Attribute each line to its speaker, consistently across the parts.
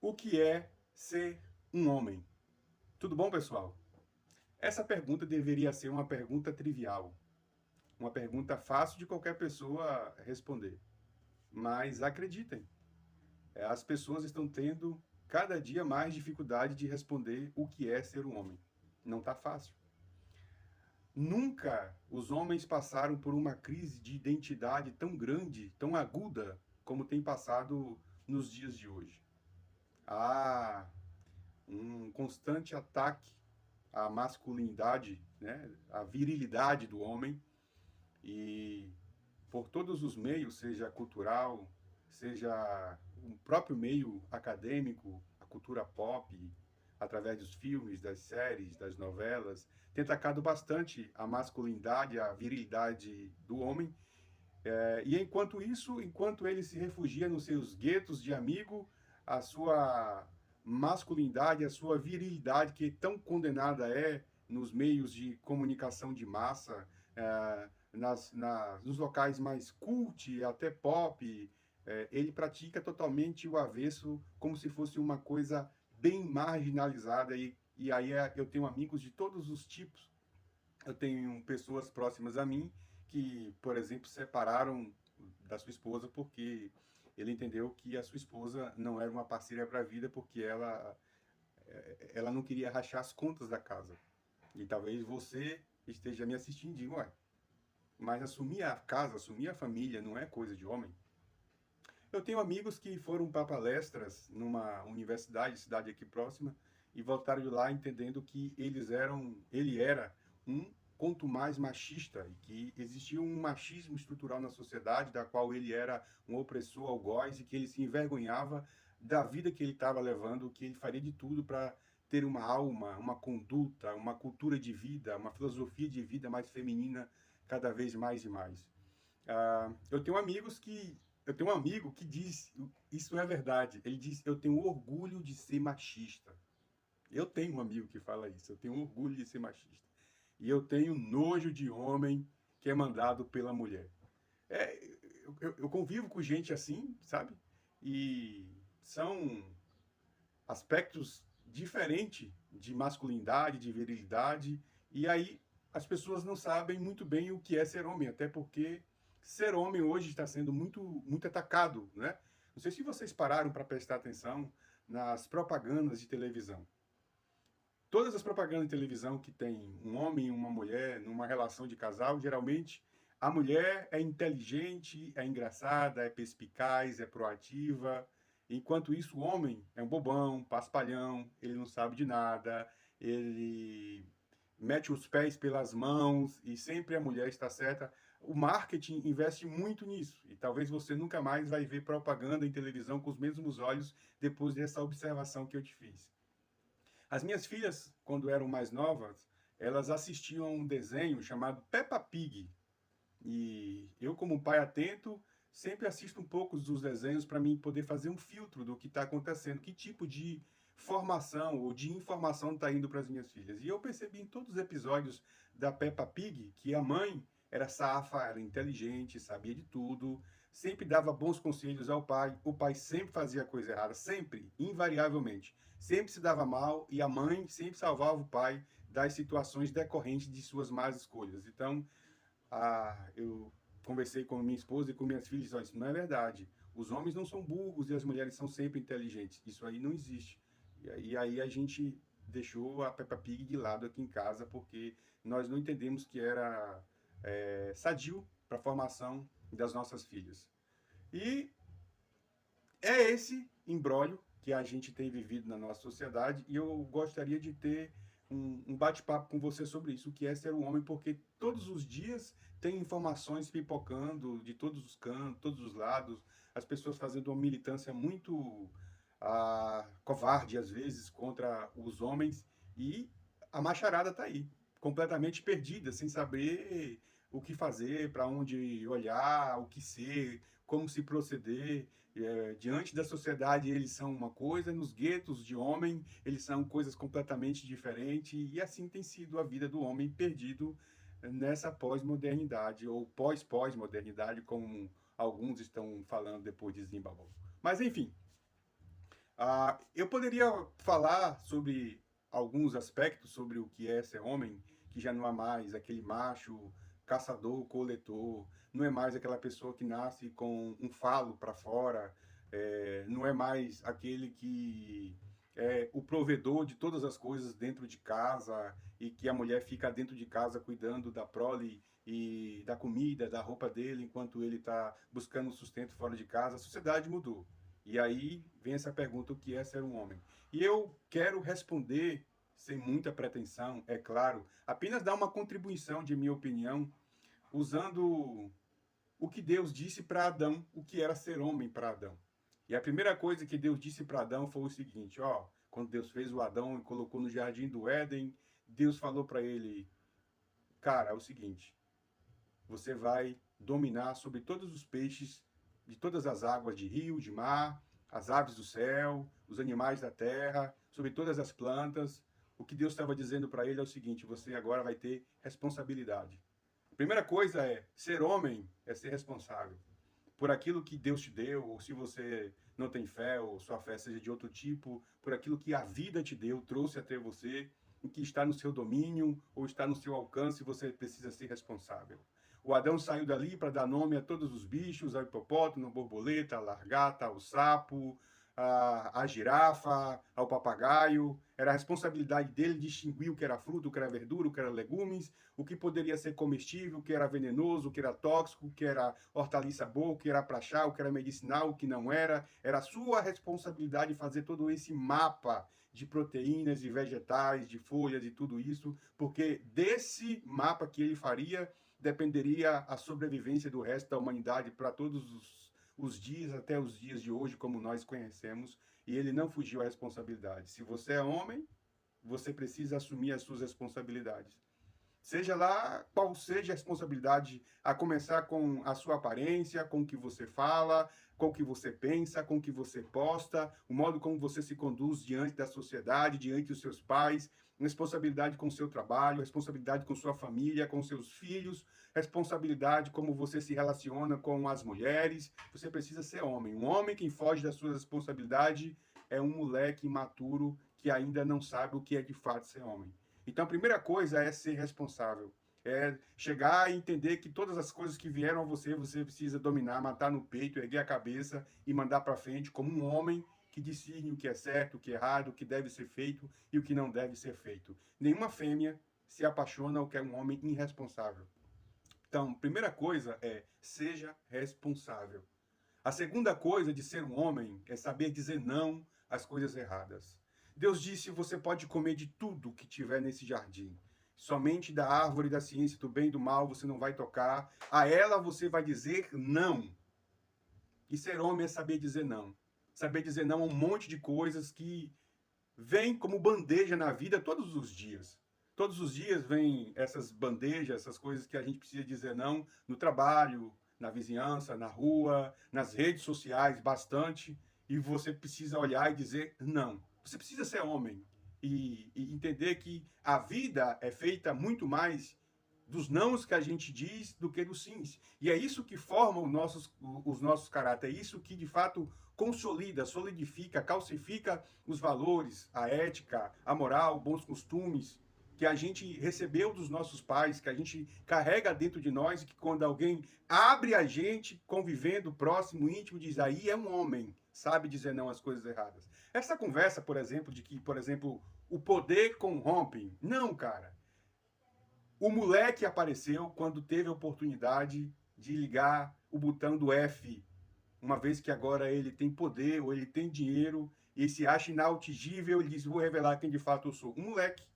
Speaker 1: O que é ser um homem? Tudo bom, pessoal? Essa pergunta deveria ser uma pergunta trivial, uma pergunta fácil de qualquer pessoa responder. Mas acreditem, as pessoas estão tendo cada dia mais dificuldade de responder o que é ser um homem. Não está fácil. Nunca os homens passaram por uma crise de identidade tão grande, tão aguda, como tem passado nos dias de hoje. Há um constante ataque à masculinidade, né, à virilidade do homem, e por todos os meios, seja cultural, seja o próprio meio acadêmico, a cultura pop, através dos filmes, das séries, das novelas, tem atacado bastante a masculinidade, a virilidade do homem. E enquanto isso, enquanto ele se refugia nos seus guetos de amigo, a sua masculinidade, a sua virilidade, que tão condenada é nos meios de comunicação de massa, nos locais mais cult, até pop, ele pratica totalmente o avesso, como se fosse uma coisa bem marginalizada. E aí eu tenho amigos de todos os tipos. Eu tenho pessoas próximas a mim que, por exemplo, separaram da sua esposa porque ele entendeu que a sua esposa não era uma parceira para a vida porque ela não queria rachar as contas da casa. E talvez você esteja me assistindo e diga, ué, mas assumir a casa, assumir a família não é coisa de homem? Eu tenho amigos que foram para palestras numa universidade, cidade aqui próxima, e voltaram de lá entendendo que ele era um quanto mais machista e que existia um machismo estrutural na sociedade, da qual ele era um opressor algoz e que ele se envergonhava da vida que ele estava levando, que ele faria de tudo para ter uma alma, uma conduta, uma cultura de vida, uma filosofia de vida mais feminina cada vez mais e mais. Eu tenho um amigo que diz, isso é verdade, ele diz, eu tenho orgulho de ser machista. Eu tenho um amigo que fala isso, eu tenho orgulho de ser machista. E eu tenho nojo de homem que é mandado pela mulher. Eu convivo com gente assim, sabe? E são aspectos diferentes de masculinidade, de virilidade, e aí as pessoas não sabem muito bem o que é ser homem, até porque ser homem hoje está sendo muito atacado, né? Não sei se vocês pararam para prestar atenção nas propagandas de televisão. Todas as propagandas de televisão que tem um homem e uma mulher numa relação de casal, geralmente a mulher é inteligente, é engraçada, é perspicaz, é proativa, enquanto isso o homem é um bobão, paspalhão, ele não sabe de nada, ele mete os pés pelas mãos e sempre a mulher está certa. O marketing investe muito nisso e talvez você nunca mais vai ver propaganda em televisão com os mesmos olhos depois dessa observação que eu te fiz. As minhas filhas, quando eram mais novas, elas assistiam a um desenho chamado Peppa Pig. E eu, como pai atento, sempre assisto um pouco dos desenhos para mim poder fazer um filtro do que está acontecendo, que tipo de formação ou de informação está indo para as minhas filhas. E eu percebi em todos os episódios da Peppa Pig que a mãe era safa, era inteligente, sabia de tudo, sempre dava bons conselhos ao pai, o pai sempre fazia a coisa errada, sempre, invariavelmente. Sempre se dava mal e a mãe sempre salvava o pai das situações decorrentes de suas más escolhas. Então, eu conversei com minha esposa e com minhas filhas, olha, isso não é verdade. Os homens não são burros e as mulheres são sempre inteligentes. Isso aí não existe. E aí a gente deixou a Peppa Pig de lado aqui em casa porque nós não entendemos que era sadio para a formação das nossas filhas. E é esse imbróglio que a gente tem vivido na nossa sociedade e eu gostaria de ter um bate-papo com você sobre isso, o que é ser um homem, porque todos os dias tem informações pipocando de todos os cantos, todos os lados, as pessoas fazendo uma militância muito covarde, às vezes, contra os homens, e a macharada está aí, completamente perdida, sem saber o que fazer, para onde olhar, o que ser, como se proceder. Diante da sociedade eles são uma coisa, nos guetos de homem eles são coisas completamente diferentes, e assim tem sido a vida do homem perdido nessa pós-modernidade, ou pós-pós-modernidade, como alguns estão falando depois de Zimbabwe. Mas enfim, Eu poderia falar sobre alguns aspectos sobre o que é ser homem, que já não é mais aquele macho caçador, coletor, não é mais aquela pessoa que nasce com um falo para fora, não é mais aquele que é o provedor de todas as coisas dentro de casa e que a mulher fica dentro de casa cuidando da prole e da comida, da roupa dele, enquanto ele está buscando sustento fora de casa. A sociedade mudou. E aí vem essa pergunta: o que é ser um homem? E eu quero responder sem muita pretensão, é claro, apenas dar uma contribuição de minha opinião, usando o que Deus disse para Adão, o que era ser homem para Adão. E a primeira coisa que Deus disse para Adão foi o seguinte: ó, quando Deus fez o Adão e colocou no jardim do Éden, Deus falou para ele: cara, é o seguinte, você vai dominar sobre todos os peixes de todas as águas de rio, de mar, as aves do céu, os animais da terra, sobre todas as plantas. O que Deus estava dizendo para ele é o seguinte: você agora vai ter responsabilidade. A primeira coisa é ser homem, é ser responsável por aquilo que Deus te deu, ou se você não tem fé, ou sua fé seja de outro tipo, por aquilo que a vida te deu, trouxe até você, o que está no seu domínio, ou está no seu alcance, você precisa ser responsável. O Adão saiu dali para dar nome a todos os bichos, ao hipopótamo, a borboleta, a largata, ao sapo, a girafa, ao papagaio. Era a responsabilidade dele distinguir o que era fruto, o que era verdura, o que era legumes, o que poderia ser comestível, o que era venenoso, o que era tóxico, o que era hortaliça boa, o que era pra chá, o que era medicinal, o que não era. Era sua responsabilidade fazer todo esse mapa de proteínas e vegetais, de folhas e tudo isso, porque desse mapa que ele faria dependeria a sobrevivência do resto da humanidade para todos os dias, até os dias de hoje, como nós conhecemos, e ele não fugiu à responsabilidade. Se você é homem, você precisa assumir as suas responsabilidades. Seja lá qual seja a responsabilidade, a começar com a sua aparência, com o que você fala, com o que você pensa, com o que você posta, o modo como você se conduz diante da sociedade, diante dos seus pais, responsabilidade com o seu trabalho, responsabilidade com sua família, com seus filhos, responsabilidade como você se relaciona com as mulheres. Você precisa ser homem. Um homem que foge da sua responsabilidade é um moleque imaturo que ainda não sabe o que é de fato ser homem. Então, a primeira coisa é ser responsável. É chegar e entender que todas as coisas que vieram a você, você precisa dominar, matar no peito, erguer a cabeça e mandar para frente como um homem que discerne o que é certo, o que é errado, o que deve ser feito e o que não deve ser feito. Nenhuma fêmea se apaixona ou quer um homem irresponsável. Então, primeira coisa é seja responsável. A segunda coisa de ser um homem é saber dizer não às coisas erradas. Deus disse: você pode comer de tudo que tiver nesse jardim. Somente da árvore da ciência do bem e do mal você não vai tocar. A ela você vai dizer não. E ser homem é saber dizer não. Saber dizer não a um monte de coisas que vêm como bandeja na vida todos os dias. Todos os dias vêm essas bandejas, essas coisas que a gente precisa dizer não no trabalho, na vizinhança, na rua, nas redes sociais, bastante. E você precisa olhar e dizer não. Você precisa ser homem e entender que a vida é feita muito mais dos nãos que a gente diz do que dos sims. E é isso que forma os nossos caráteres, é isso que de fato consolida, solidifica, calcifica os valores, a ética, a moral, bons costumes que a gente recebeu dos nossos pais, que a gente carrega dentro de nós e que quando alguém abre a gente, convivendo próximo, íntimo, diz: aí é um homem, sabe dizer não às coisas erradas. Essa conversa, por exemplo, de que, por exemplo, o poder corrompe. Não, cara. O moleque apareceu quando teve a oportunidade de ligar o botão do F, uma vez que agora ele tem poder ou ele tem dinheiro e se acha inatingível, ele diz: vou revelar quem de fato eu sou. Um moleque.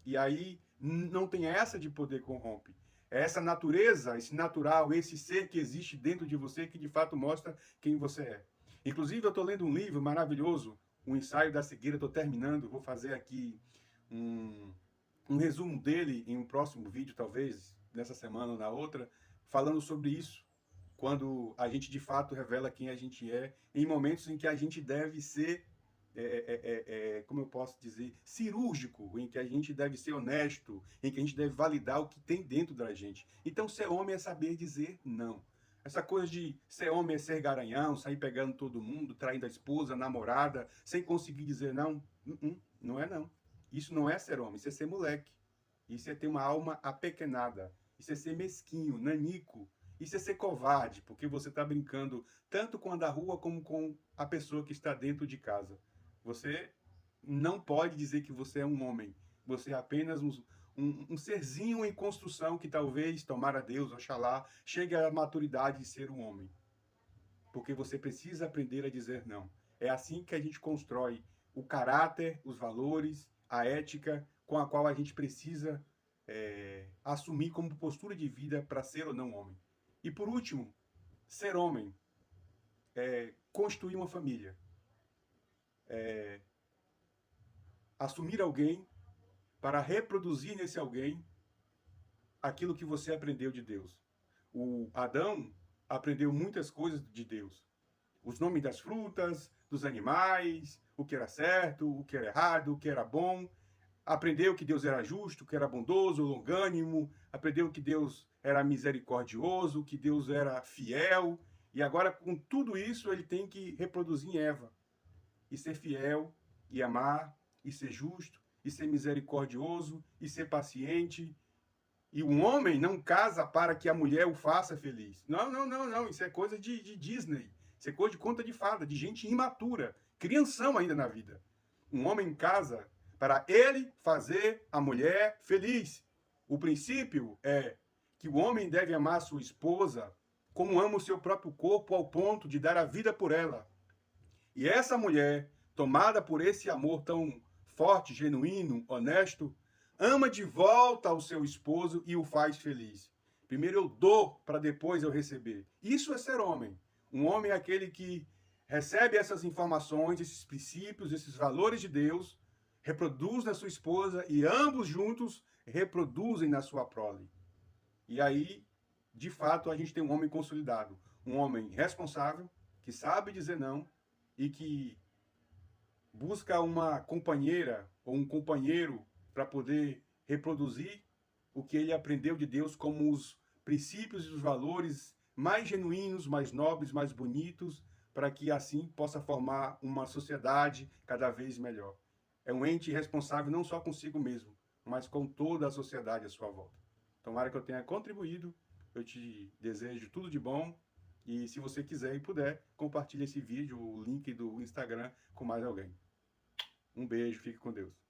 Speaker 1: E aí não tem essa de poder corrompe. É essa natureza, esse natural, esse ser que existe dentro de você que de fato mostra quem você é. Inclusive, eu estou lendo um livro maravilhoso, O Ensaio da Cegueira, estou terminando, vou fazer aqui um, um resumo dele em um próximo vídeo, talvez, nessa semana ou na outra, falando sobre isso, quando a gente de fato revela quem a gente é, em momentos em que a gente deve ser, como eu posso dizer, cirúrgico, em que a gente deve ser honesto, em que a gente deve validar o que tem dentro da gente. Então, ser homem é saber dizer não. Essa coisa de ser homem é ser garanhão, sair pegando todo mundo, traindo a esposa, a namorada, sem conseguir dizer não. Não é não. Isso não é ser homem, isso é ser moleque. Isso é ter uma alma apequenada. Isso é ser mesquinho, nanico. Isso é ser covarde, porque você está brincando tanto com a da rua como com a pessoa que está dentro de casa. Você não pode dizer que você é um homem. Você é apenas um serzinho em construção que talvez, tomara Deus, oxalá, chegue à maturidade de ser um homem. Porque você precisa aprender a dizer não. É assim que a gente constrói o caráter, os valores, a ética com a qual a gente precisa assumir como postura de vida para ser ou não homem. E por último, ser homem é construir uma família. Assumir alguém para reproduzir nesse alguém aquilo que você aprendeu de Deus. O Adão aprendeu muitas coisas de Deus. Os nomes das frutas, dos animais, o que era certo, o que era errado, o que era bom. Aprendeu que Deus era justo, que era bondoso, longânimo. Aprendeu que Deus era misericordioso, que Deus era fiel. E agora, com tudo isso, ele tem que reproduzir em Eva. E ser fiel, e amar, e ser justo, e ser misericordioso, e ser paciente. E o homem não casa para que a mulher o faça feliz. Não, não, não, não. Isso é coisa de Disney. Isso é coisa de conta de fada, de gente imatura, crianção ainda na vida. Um homem casa para ele fazer a mulher feliz. O princípio é que o homem deve amar sua esposa como ama o seu próprio corpo, ao ponto de dar a vida por ela. E essa mulher, tomada por esse amor tão forte, genuíno, honesto, ama de volta ao seu esposo e o faz feliz. Primeiro eu dou para depois eu receber. Isso é ser homem. Um homem é aquele que recebe essas informações, esses princípios, esses valores de Deus, reproduz na sua esposa e ambos juntos reproduzem na sua prole. E aí, de fato, a gente tem um homem consolidado. Um homem responsável, que sabe dizer não e que busca uma companheira ou um companheiro para poder reproduzir o que ele aprendeu de Deus como os princípios e os valores mais genuínos, mais nobres, mais bonitos, para que assim possa formar uma sociedade cada vez melhor. É um ente responsável não só consigo mesmo, mas com toda a sociedade à sua volta. Tomara que eu tenha contribuído, eu te desejo tudo de bom e se você quiser e puder, compartilhe esse vídeo, o link do Instagram com mais alguém. Um beijo, fique com Deus.